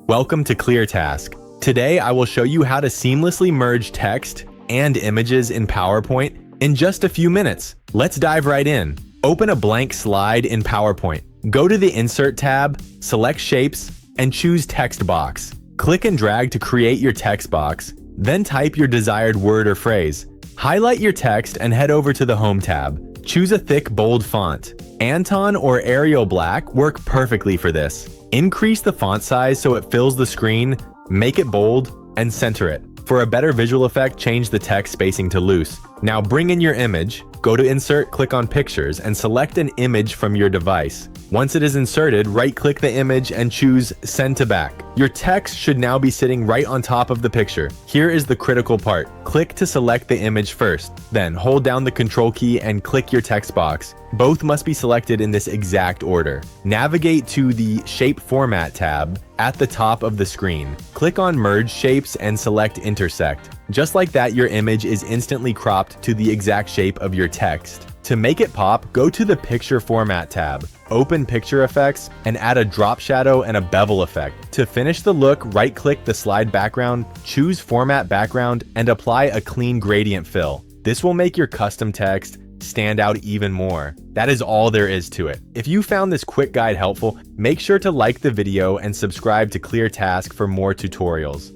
Welcome to ClearTask. Today I will show you how to seamlessly merge text and images in PowerPoint in just a few minutes. Let's dive right in. Open a blank slide in PowerPoint. Go to the Insert tab, select Shapes, and choose Text Box. Click and drag to create your text box, then type your desired word or phrase. Highlight your text and head over to the Home tab. Choose a thick, bold font. Anton or Arial Black work perfectly for this. Increase the font size so it fills the screen, make it bold, and center it. For a better visual effect, change the text spacing to loose. Now bring in your image, go to Insert, click on Pictures, and select an image from your device. Once it is inserted, right-click the image and choose Send to Back. Your text should now be sitting right on top of the picture. Here is the critical part. Click to select the image first. Then hold down the Control key and click your text box. Both must be selected in this exact order. Navigate to the Shape Format tab at the top of the screen. Click on Merge Shapes and select Intersect. Just like that, your image is instantly cropped to the exact shape of your text. To make it pop, go to the Picture Format tab. Open Picture Effects and add a drop shadow and a bevel effect. To finish the look, right-click the slide background, choose Format Background, and apply a clean gradient fill. This will make your custom text stand out even more. That is all there is to it. If you found this quick guide helpful, make sure to like the video and subscribe to ClearTask for more tutorials.